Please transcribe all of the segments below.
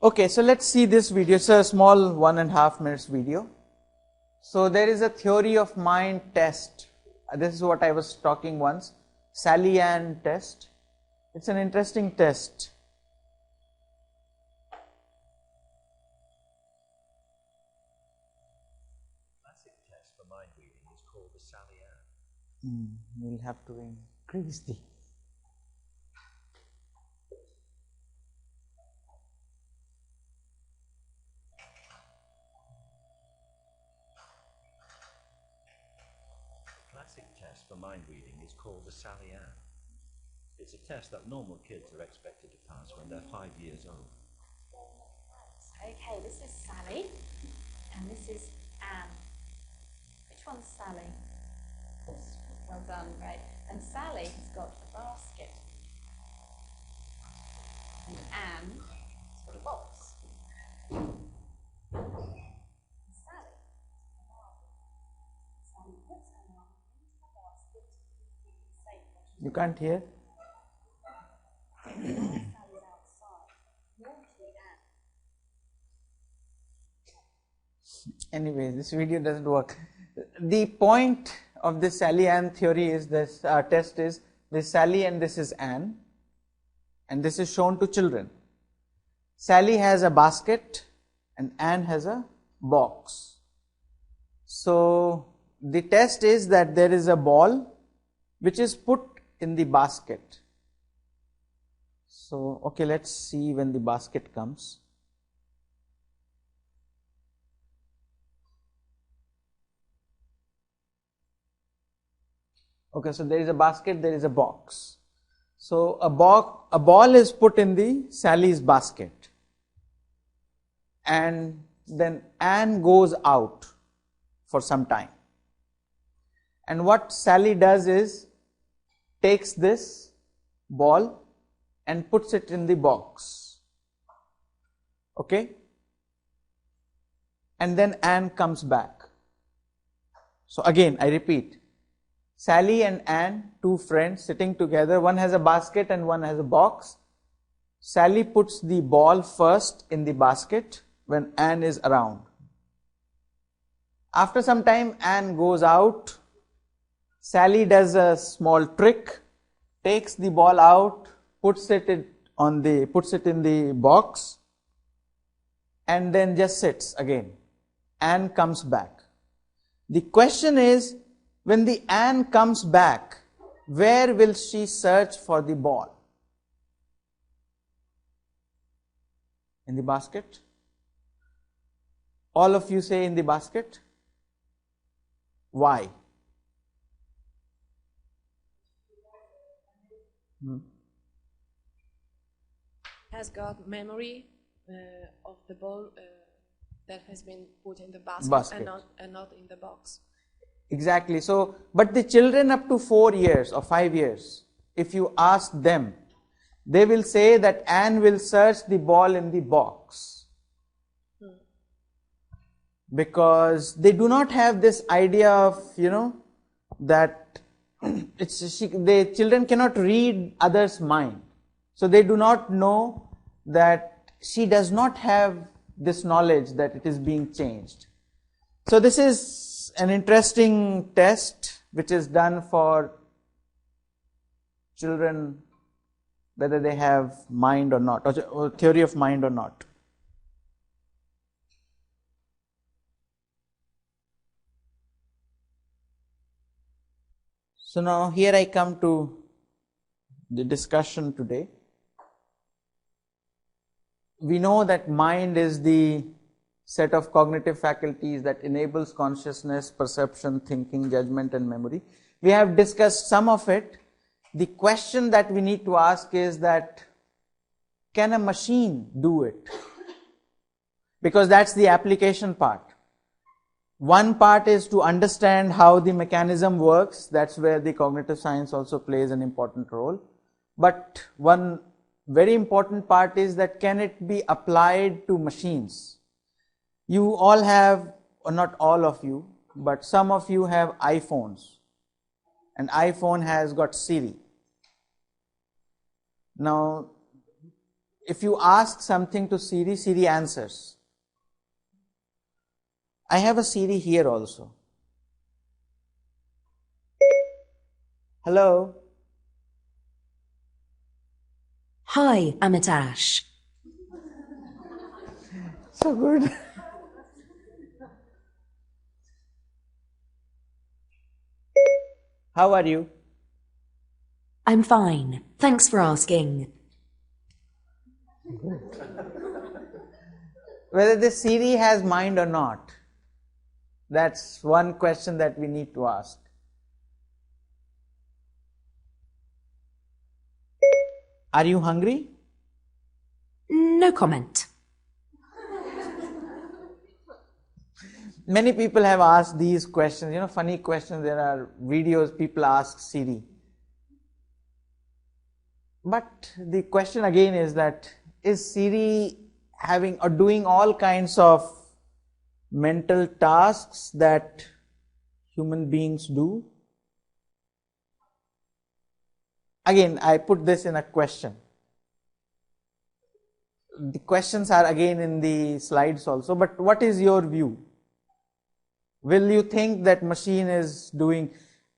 Okay, so let's see this video. It's a small 1.5 minutes video. So there is a theory of mind test. This is what I was talking once. Sally-Ann test. It's an interesting test. Classic test for mind reading is called the Sally-Ann. We'll have to increase the... Classic test for mind reading is called the Sally-Ann. It's a test that normal kids are expected to pass when they're 5 years old. Okay, this is Sally, and this is Anne. Which one's Sally? Well done, great. And Sally has got a basket, and Anne has got a box. Sally puts her arm into the basket to keep it safe. You can't hear? Sally's outside. Naughty Anne. Anyway, this video doesn't work. The point of this Sally-Ann theory is this test is this Sally and this is Anne, and this is shown to children. Sally has a basket and Anne has a box. So the test is that there is a ball which is put in the basket. So okay, let's see when the basket comes. Okay, so there is a basket, there is a box. So a ball is put in the Sally's basket, and then Anne goes out for some time. And what Sally does is takes this ball and puts it in the box. Okay? And then Anne comes back. So again, I repeat. Sally and Anne, two friends sitting together, one has a basket and one has a box. Sally puts the ball first in the basket when Anne is around. After some time, Anne goes out. Sally does a small trick, takes the ball out, puts it in the box, and then just sits again. Anne comes back. The question is, when the Anne comes back, where will she search for the ball? In the basket? All of you say in the basket. Why? Has got memory of the ball that has been put in the basket. And not in the box. Exactly. So, but the children up to 4 years or 5 years, if you ask them, they will say that Anne will search the ball in the box. Because they do not have this idea of, that the children cannot read others' mind. So they do not know that she does not have this knowledge that it is being changed. So this is an interesting test which is done for children, whether they have mind or not, or theory of mind or not. So now here I come to the discussion today. We know that mind is the set of cognitive faculties that enables consciousness, perception, thinking, judgment and memory. We have discussed some of it. The question that we need to ask is that, can a machine do it? Because that's the application part. One part is to understand how the mechanism works. That's where the cognitive science also plays an important role. But one very important part is that can it be applied to machines? You all have, or not all of you, but some of you have iPhones. An iPhone has got Siri. Now, If you ask something to Siri, Siri answers. I have a Siri here also. Hello. Hi, Amitash. So good. How are you? I'm fine. Thanks for asking. Whether this Siri has mind or not, that's one question that we need to ask. Are you hungry? No comment. Many people have asked these questions, funny questions. There are videos people ask Siri. But the question again is that, is Siri having or doing all kinds of mental tasks that human beings do? Again, I put this in a question. The questions are again in the slides also, but what is your view? Will you think that machine is doing,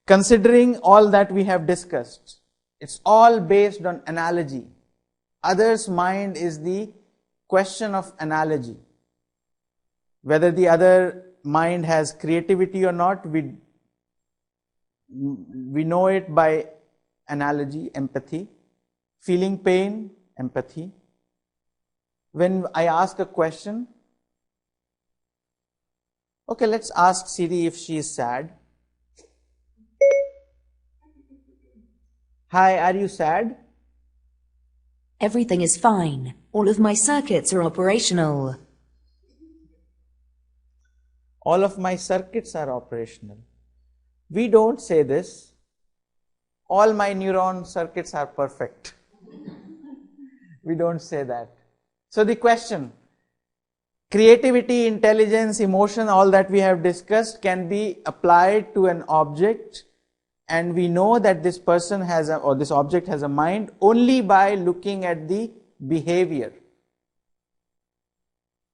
considering all that we have discussed, it's all based on analogy. Other's mind is the question of analogy. Whether the other mind has creativity or not, we know it by analogy, empathy. Feeling pain, empathy. When I ask a question, okay, let's ask Siri if she is sad. Hi, are you sad? Everything is fine. All of my circuits are operational. All of my circuits are operational. We don't say this. All my neuron circuits are perfect. We don't say that. So the question, creativity, intelligence, emotion, all that we have discussed can be applied to an object, and we know that this person has or this object has a mind only by looking at the behavior.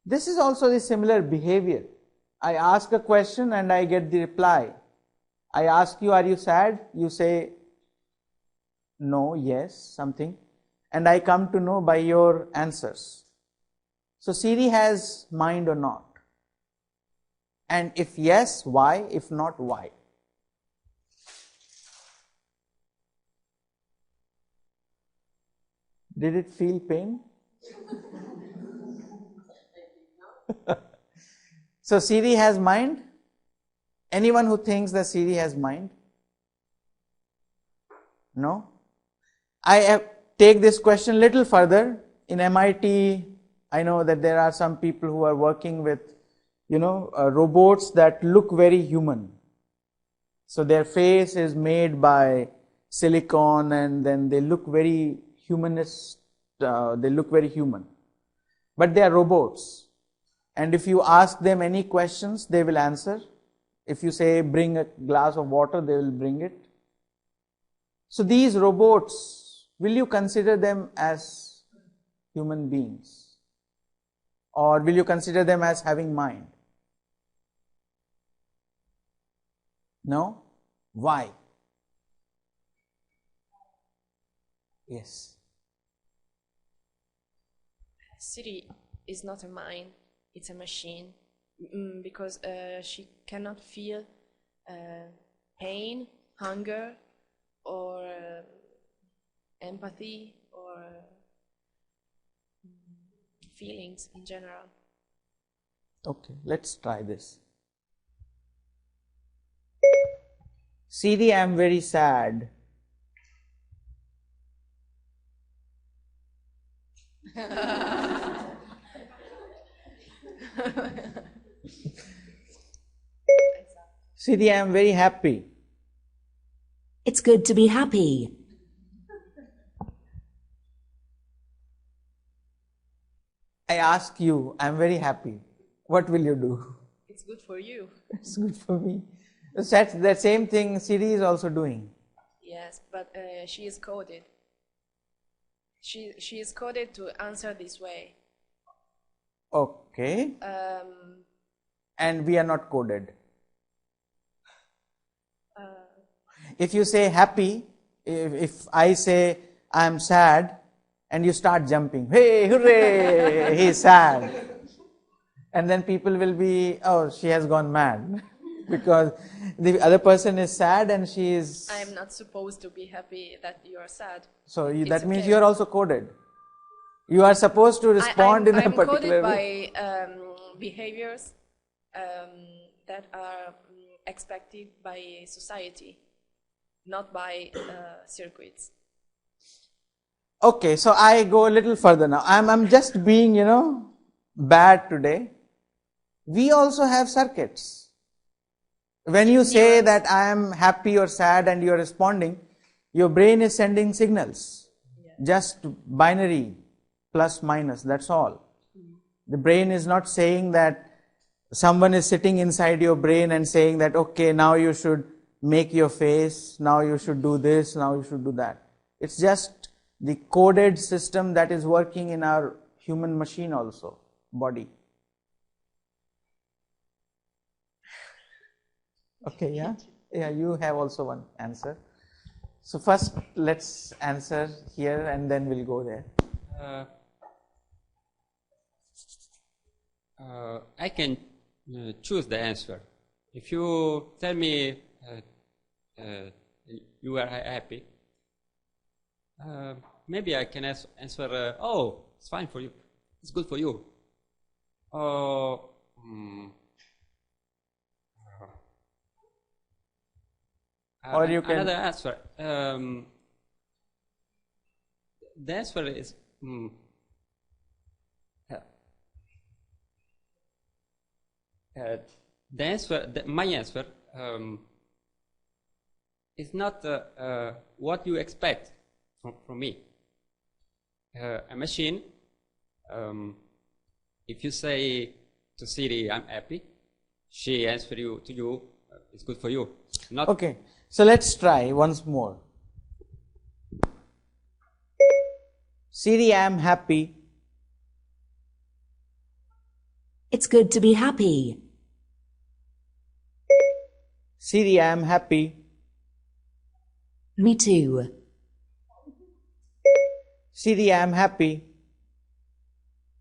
This is also the similar behavior. I ask a question and I get the reply. I ask you, are you sad? You say no, yes, something, and I come to know by your answers. So Siri has mind or not? And if yes, why? If not, why? Did it feel pain? So Siri has mind? Anyone who thinks that Siri has mind? No? I take this question little further. In MIT, I know that there are some people who are working with, robots that look very human. So their face is made by silicon, and then they look very humanist, they look very human. But they are robots. And if you ask them any questions, they will answer. If you say, bring a glass of water, they will bring it. So these robots, will you consider them as human beings? Or will you consider them as having mind? No? Why? Yes. Siri is not a mind, it's a machine, because she cannot feel pain, hunger, or empathy, or feelings in general. Okay, let's try this. Siri, I am very sad. Siri, I am very happy. It's good to be happy. I ask you, I am very happy. What will you do? It's good for you. It's good for me. That's the same thing Siri is also doing. Yes, but she is coded. She is coded to answer this way. Okay. And we are not coded. If you say happy, if I say I am sad, and you start jumping, hey, hooray, he's sad. And then people will be, oh, she has gone mad. Because the other person is sad and she is... I am not supposed to be happy that you are sad. So that means you are also coded. You are supposed to respond in a particular way. I'm coded by behaviors that are expected by society, not by circuits. Okay, so I go a little further now. I'm just being, bad today. We also have circuits. When you say that I am happy or sad and you are responding, your brain is sending signals. Just binary, plus, minus, that's all. The brain is not saying that someone is sitting inside your brain and saying that, okay, now you should make your face, now you should do this, now you should do that. It's just the coded system that is working in our human machine also, body. Okay, yeah? Yeah, you have also one answer. So first, let's answer here and then we'll go there. I can choose the answer. If you tell me you are happy, maybe I can answer, oh, it's fine for you, it's good for you. Or you can... Another answer. The answer is... my answer is not what you expect from me. A machine, if you say to Siri, I'm happy, she answers to you, it's good for you. Not okay, so let's try once more. Siri, I'm happy. It's good to be happy. Siri, I am happy. Me too. Siri, I am happy.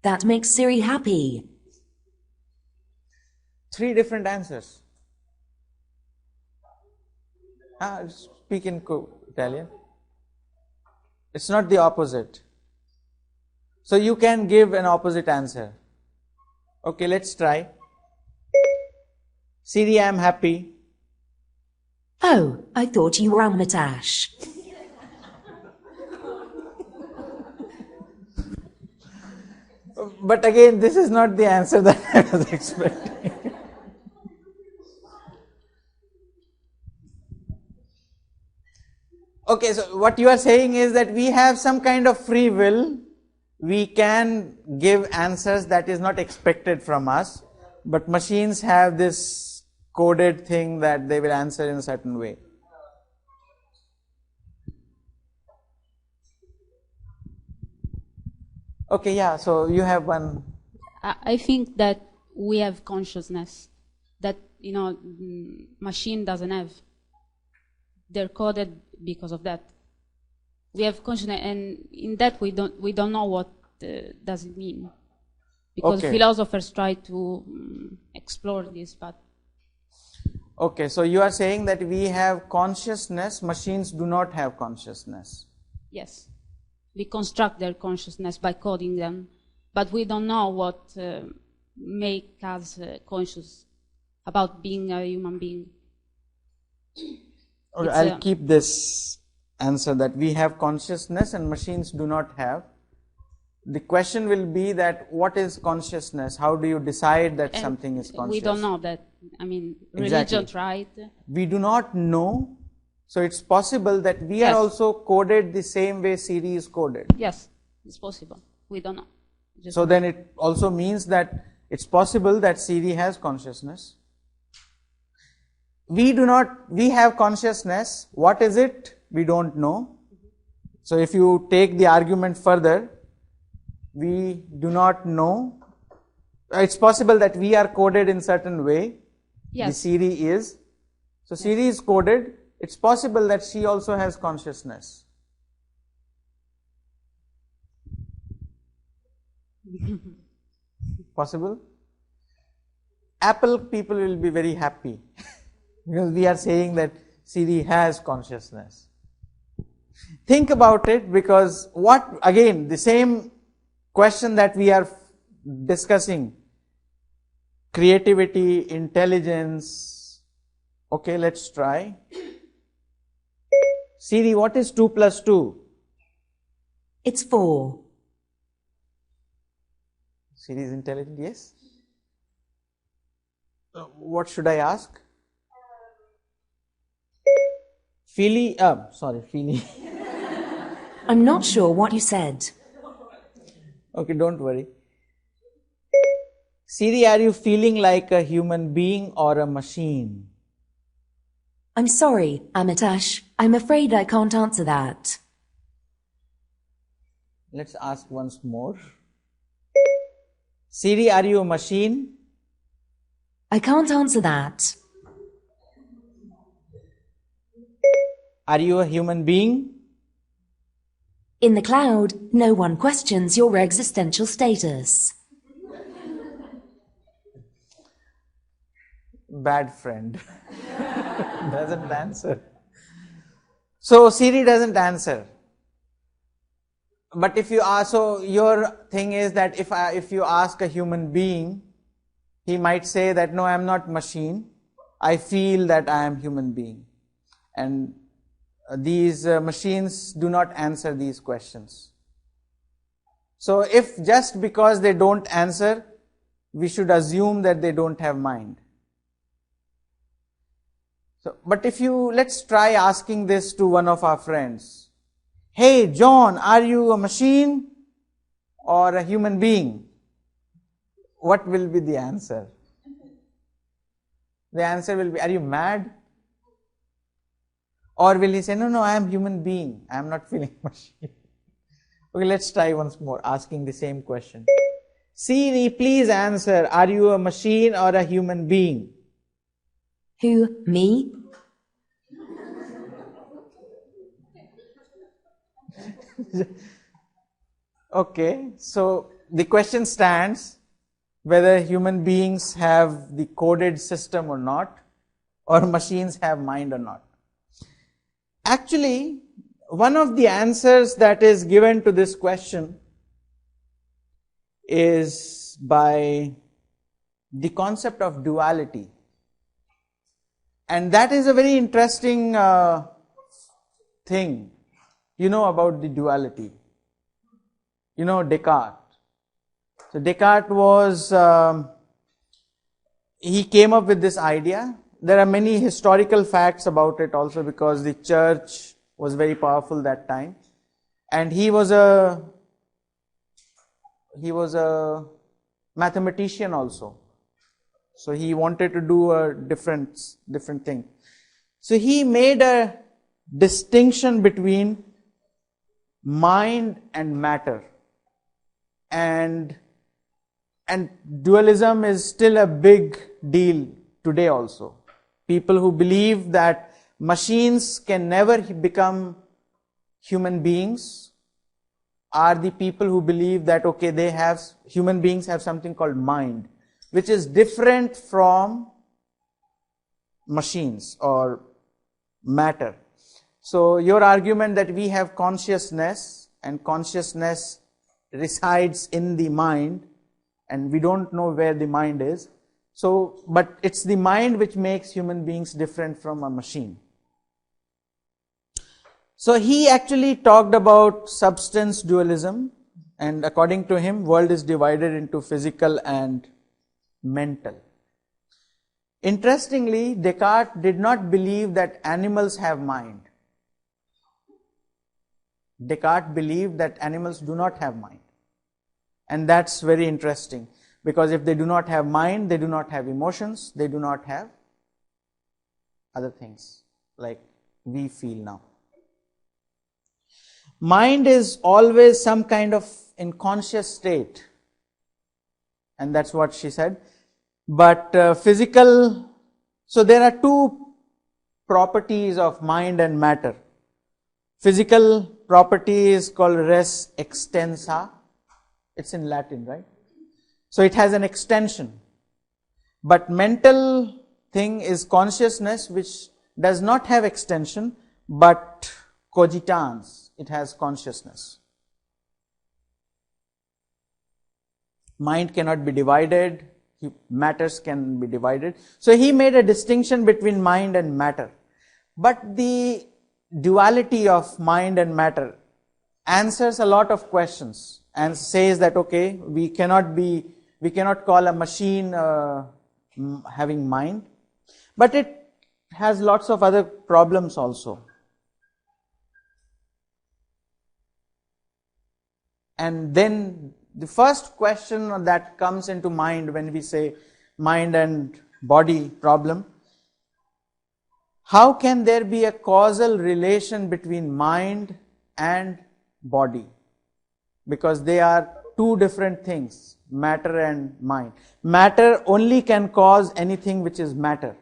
That makes Siri happy. 3 different answers. Speak in Italian. It's not the opposite. So you can give an opposite answer. Okay, let's try. Siri, I am happy. Oh, I thought you were Amitash. But again, this is not the answer that I was expecting. Okay, so what you are saying is that we have some kind of free will. We can give answers that is not expected from us, but machines have this coded thing that they will answer in a certain way. Okay, yeah, so you have one. I think that we have consciousness that, machine doesn't have. They're coded because of that. We have consciousness, and in that we don't know what does it mean, because philosophers try to explore this, but. Okay, so you are saying that we have consciousness, machines do not have consciousness. Yes, we construct their consciousness by coding them, but we don't know what make us conscious about being a human being. Okay, I'll keep this answer that we have consciousness and machines do not have. The question will be that what is consciousness? How do you decide that something is conscious? We don't know that. Religion tried. We do not know. So it's possible that we are also coded the same way Siri is coded. Yes, it's possible. We don't know. So then it also means that it's possible that Siri has consciousness. We have consciousness. What is it? We don't know. So if you take the argument further, we do not know. It's possible that we are coded in certain way. Yes. The Siri is. So Siri is coded. It's possible that she also has consciousness. Possible? Apple people will be very happy because we are saying that Siri has consciousness. Think about it, because again, the same question that we are discussing, creativity, intelligence. Okay, let's try. Siri, what is 2 plus 2? It's 4. Siri is intelligent, yes? What should I ask? Feely, Feely. I'm not sure what you said. Okay, don't worry. Siri, are you feeling like a human being or a machine? I'm sorry, Amitash. I'm afraid I can't answer that. Let's ask once more. Siri, are you a machine? I can't answer that. Are you a human being? In the cloud, no one questions your existential status. Bad friend. Doesn't answer. So Siri doesn't answer. But if you ask, so your thing is that if you ask a human being, he might say that no, I am not machine. I feel that I am human being. And these machines do not answer these questions. So if just because they don't answer, we should assume that they don't have mind. So, but let's try asking this to one of our friends. Hey John, are you a machine or a human being? What will be the answer? The answer will be, are you mad? Or will he say, no, I am human being. I am not feeling machine. Okay, let's try once more, asking the same question. Siri, please answer, are you a machine or a human being? Who, me? Okay, so the question stands whether human beings have the coded system or not, or machines have mind or not. Actually, one of the answers that is given to this question is by the concept of duality. And that is a very interesting thing, about the duality. Descartes. So Descartes he came up with this idea. There are many historical facts about it also, because the church was very powerful that time. And he was a mathematician also. So he wanted to do a different thing. So he made a distinction between mind and matter. And dualism is still a big deal today also. People who believe that machines can never become human beings are the people who believe that, human beings have something called mind, which is different from machines or matter. So your argument that we have consciousness and consciousness resides in the mind and we don't know where the mind is. So, but it's the mind which makes human beings different from a machine. So he actually talked about substance dualism, and according to him, world is divided into physical and mental. Interestingly, Descartes did not believe that animals have mind. Descartes believed that animals do not have mind. And that's very interesting, because if they do not have mind, they do not have emotions, they do not have other things like we feel now. Mind is always some kind of unconscious state, and that's what she said. But physical, so there are two properties of mind and matter. Physical property is called res extensa. It's in Latin, right? So it has an extension. But mental thing is consciousness, which does not have extension, but cogitans. It has consciousness. Mind cannot be divided. Matters can be divided. So he made a distinction between mind and matter. But the duality of mind and matter answers a lot of questions and says that, okay, we cannot call a machine having mind, but it has lots of other problems also. And then the first question that comes into mind when we say mind and body problem, how can there be a causal relation between mind and body? Because they are two different things, matter and mind. Matter only can cause anything which is matter,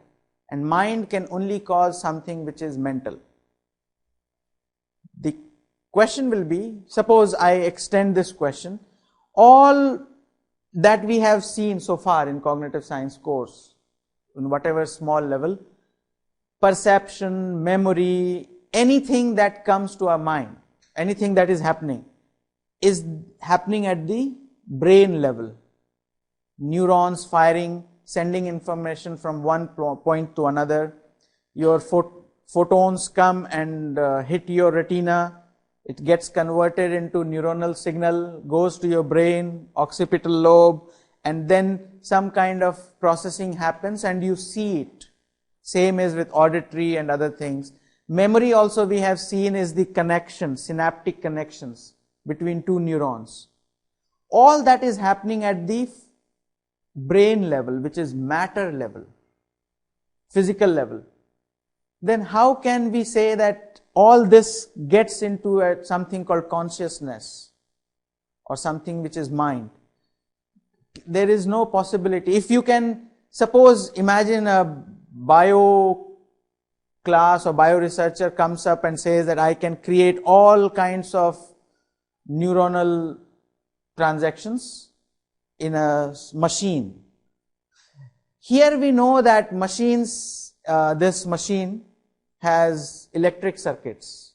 and mind can only cause something which is mental. The question will be, suppose I extend this question, all that we have seen so far in cognitive science course, in whatever small level, perception, memory, anything that comes to our mind, anything that is happening at the brain level. Neurons firing, sending information from one point to another. Your photons come and hit your retina. It gets converted into neuronal signal, goes to your brain, occipital lobe, and then some kind of processing happens and you see it. Same is with auditory and other things. Memory also we have seen is the connection, synaptic connections between two neurons. All that is happening at the brain level, which is matter level, physical level. Then how can we say that all this gets into something called consciousness or something which is mind? There is no possibility. If you can, suppose, imagine a bio class or bio researcher comes up and says that I can create all kinds of neuronal transactions in a machine. Here we know that machines, this machine has electric circuits,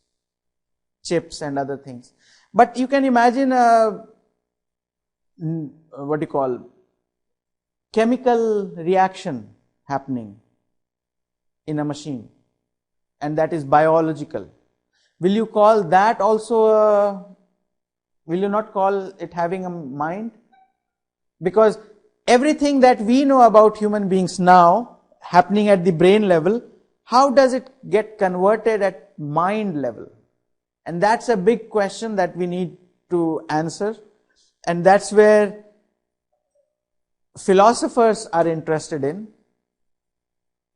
chips and other things. But you can imagine a, chemical reaction happening in a machine, and that is biological. Will you call that also will you not call it having a mind? Because everything that we know about human beings now happening at the brain level, how does it get converted at mind level? And that's a big question that we need to answer, and that's where philosophers are interested in.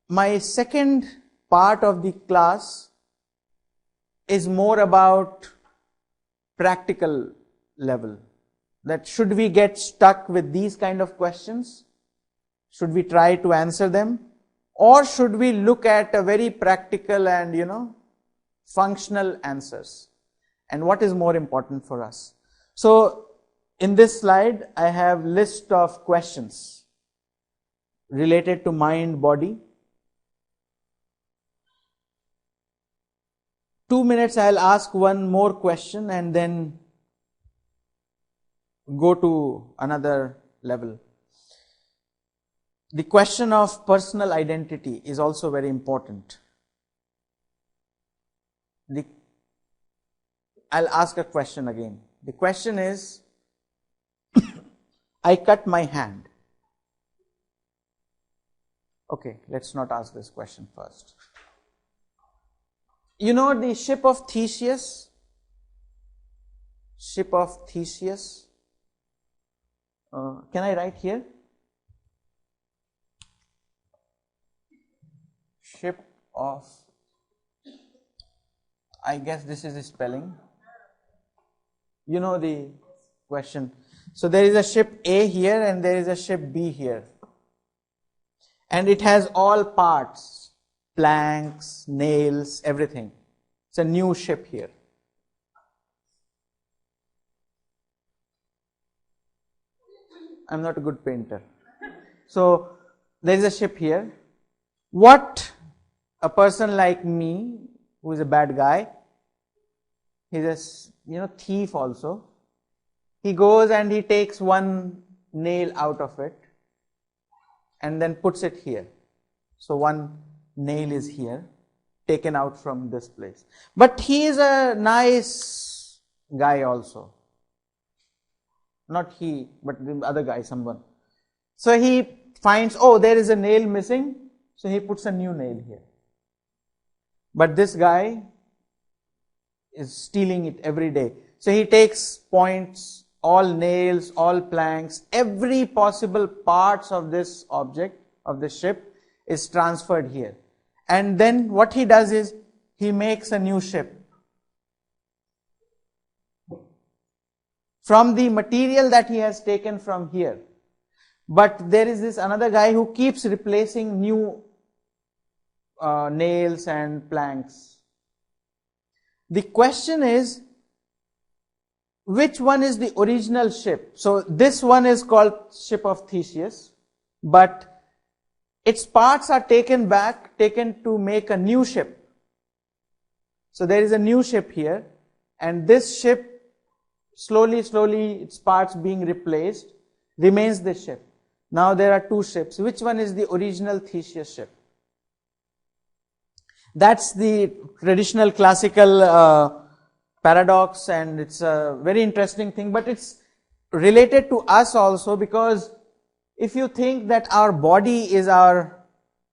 My second part of the class is more about practical level. That should we get stuck with these kind of questions? Should we try to answer them? Or should we look at a very practical and, functional answers? And what is more important for us? So, in this slide, I have list of questions related to mind, body. 2 minutes I'll ask one more question and then go to another level. The question of personal identity is also very important. I'll ask a question again. The question is, I cut my hand. Okay, let's not ask this question first. You know the ship of Theseus? Ship of Theseus. Can I write here? Ship of, I guess this is the spelling. You know the question. So there is a ship A here and there is a ship B here. And it has all parts, planks, nails, everything. It's a new ship here. I'm not a good painter. So there is a ship here. What a person like me, who is a bad guy, he's a thief also. He goes and he takes one nail out of it and then puts it here. So one nail is here, taken out from this place. But he is a nice guy also. Not he, but the other guy, someone. So he finds, oh, there is a nail missing. So he puts a new nail here. But this guy is stealing it every day. So he takes points, all nails, all planks, every possible parts of this object, of this ship, is transferred here. And then what he does is, he makes a new ship. From the material that he has taken from here. But there is this another guy who keeps replacing new nails and planks. The question is, which one is the original ship? So this one is called ship of Theseus, but its parts are taken to make a new ship. So there is a new ship here, and this ship, slowly, its parts being replaced, remains this ship. Now there are two ships. Which one is the original Theseus ship? That's the traditional classical paradox, and it's a very interesting thing, but it's related to us also, because if you think that our body is our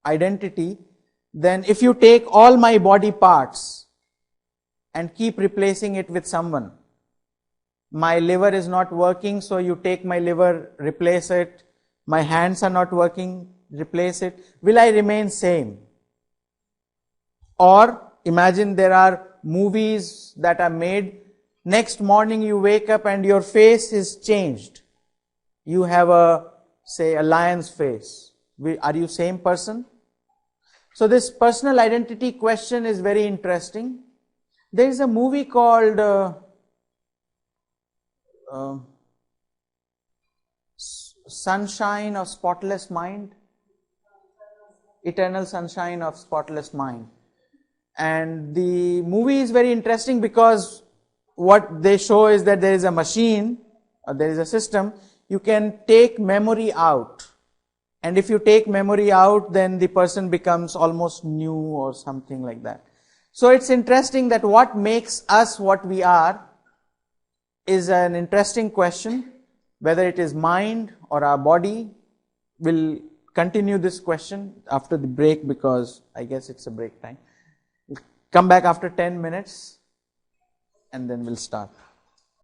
identity, then if you take all my body parts and keep replacing it with someone, my liver is not working, so you take my liver, replace it. My hands are not working, replace it. Will I remain same? Or imagine there are movies that are made. Next morning you wake up and your face is changed. You have say a lion's face. Are you same person? So this personal identity question is very interesting. There is a movie called Sunshine of Spotless Mind. Eternal Sunshine of Spotless Mind. And the movie is very interesting because what they show is that there is a machine, or there is a system, you can take memory out. And if you take memory out, then the person becomes almost new or something like that. So it's interesting that what makes us what we are is an interesting question. Whether it is mind or our body, we'll continue this question after the break, because I guess it's a break time. We'll come back after 10 minutes and then we'll start.